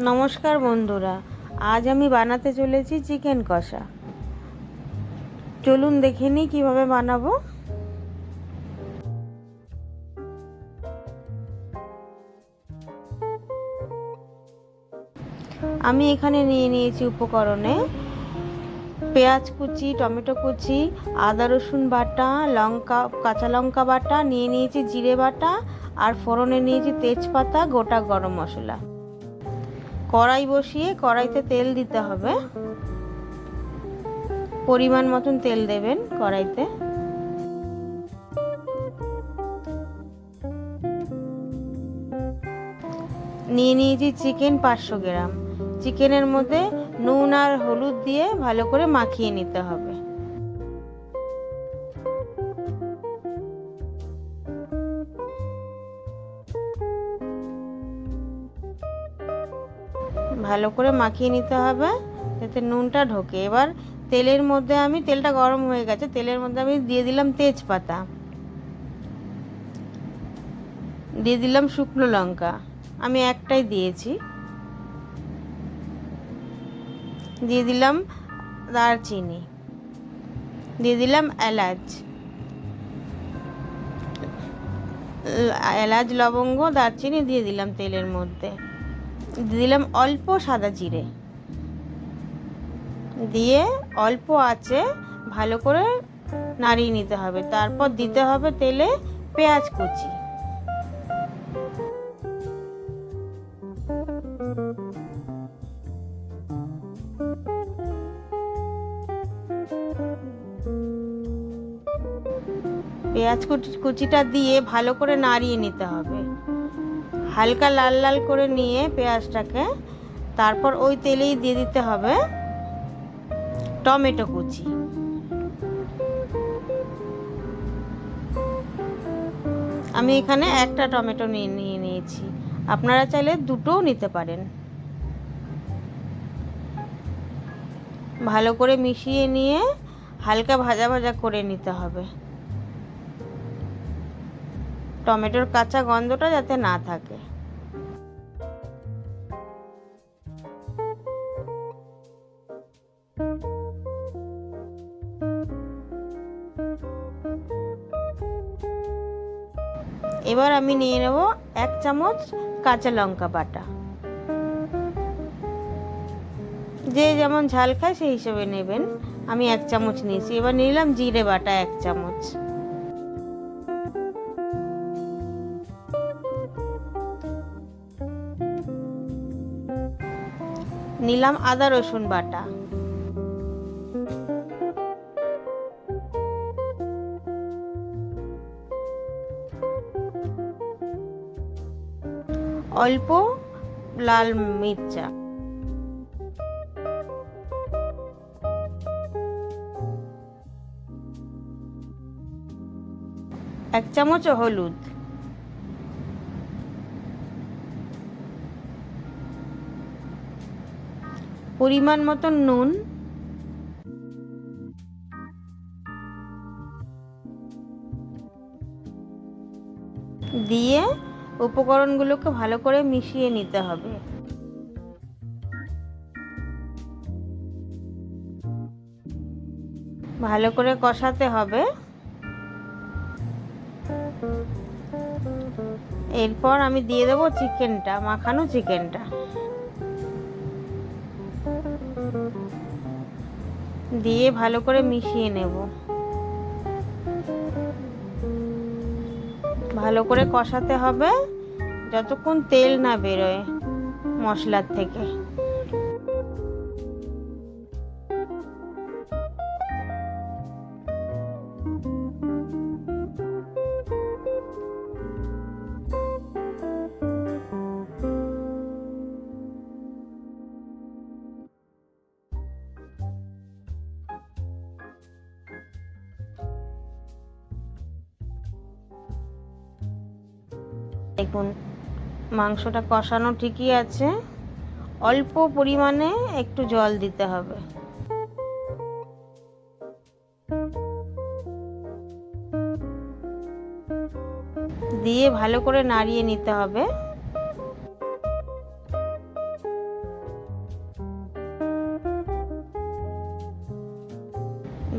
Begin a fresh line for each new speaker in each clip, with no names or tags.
নমস্কার বন্ধুরা, আজ আমি বানাতে চলেছি চিকেন কষা। চলুন দেখে নিই কীভাবে বানাবো। আমি এখানে নিয়ে নিয়েছি উপকরণে পেঁয়াজ কুচি, টমেটো কুচি, আদা রসুন বাটা, কাঁচা লঙ্কা বাটা, নিয়ে নিয়েছি জিরে বাটা, আর ফোড়নে নিয়েছি তেজপাতা, গোটা গরম মশলা। কড়াই বসিয়ে কড়াইতে তেল দিতে হবে, পরিমাণ মতন তেল দেবেন কড়াইতে। নিয়ে নিয়েছি চিকেন 500 গ্রাম। চিকেনের মধ্যে নুন আর হলুদ দিয়ে ভালো করে মাখিয়ে নিতে হবে। ভালো করে মাখিয়ে নিতে হবে যাতে নুনটা ঢোকে। এবার তেলের মধ্যে তেলটা গরম হয়ে গেছে, তেলের মধ্যে আমি দিয়ে দিলাম তেজপাতা, দিয়ে দিলাম শুকনো লঙ্কা, আমি একটাই দিয়েছি, দিয়ে দিলাম দারচিনি, দিয়ে দিলাম এলাচ লবঙ্গ দারচিনি দিয়ে দিলাম তেলের মধ্যে, দিয়ে দিলাম অল্প সাদা জিরে, দিয়ে অল্প আঁচে ভালো করে নাড়িয়ে নিতে হবে। তারপর দিতে হবে তেলে পেঁয়াজ কুচি, পেঁয়াজ কুচিটা দিয়ে ভালো করে নাড়িয়ে নিতে হবে, হালকা লাল লাল করে নিয়ে পেঁয়াজটাকে। তারপর ওই তেলেই দিয়ে দিতে হবে টমেটো কুচি। আমি এখানে একটা টমেটো নিয়ে নিয়েছি, আপনারা চাইলে দুটোও নিতে পারেন। ভালো করে মিশিয়ে নিয়ে হালকা ভাজা ভাজা করে নিতে হবে, টমেটোর কাঁচা গন্ধটা যাতে না থাকে। এবার আমি নিয়ে নেব 1 চামচ কাঁচা লঙ্কা বাটা, যে যেমন ঝাল খায় সেই হিসেবে নেবেন। আমি 1 চামচ নিয়েছি। এবার নিলাম জিরে বাটা 1 চামচ, নিলাম আদা রসুন বাটা, অল্প লাল মির্চা, 1 চামচ হলুদ, পরিমাণ মতন নুন, দিয়ে উপকরণগুলোকে ভালো করে মিশিয়ে নিতে হবে। ভালো করে কষাতে হবে। এরপর আমি দিয়ে দেবো মাখানো চিকেনটা, দিয়ে ভালো করে মিশিয়ে নেব। ভালো করে কষাতে হবে যতক্ষণ তেল না বেরোয় মশলার থেকে। দেখুন মাংসটা কষানো ঠিকই আছে, অল্প পরিমাণে একটু জল দিতে হবে। দিয়ে ভালো করে নাড়িয়ে নিতে হবে।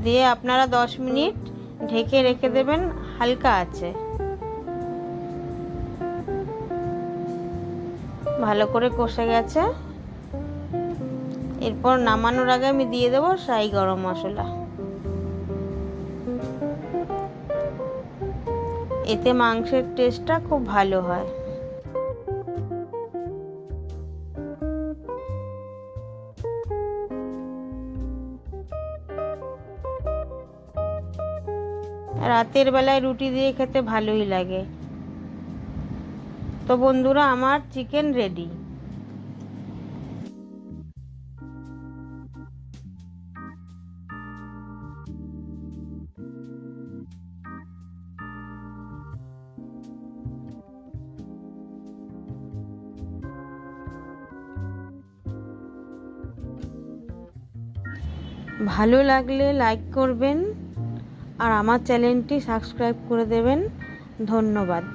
দিয়ে আপনারা 10 মিনিট ঢেকে রেখে দেবেন হালকা আছে। ভালো করে কষে গেছে। এরপর নামানোর আগে আমি দিয়ে দেবো শাহি গরম মশলা। এতে মাংসের টেস্টটা খুব ভালো হয়। রাতের বেলায় রুটি দিয়ে খেতে ভালোই লাগে। তো বন্ধুরা, আমার চিকেন রেডি। ভালো লাগলে লাইক করবেন আর আমার চ্যানেলটি সাবস্ক্রাইব করে দেবেন। ধন্যবাদ।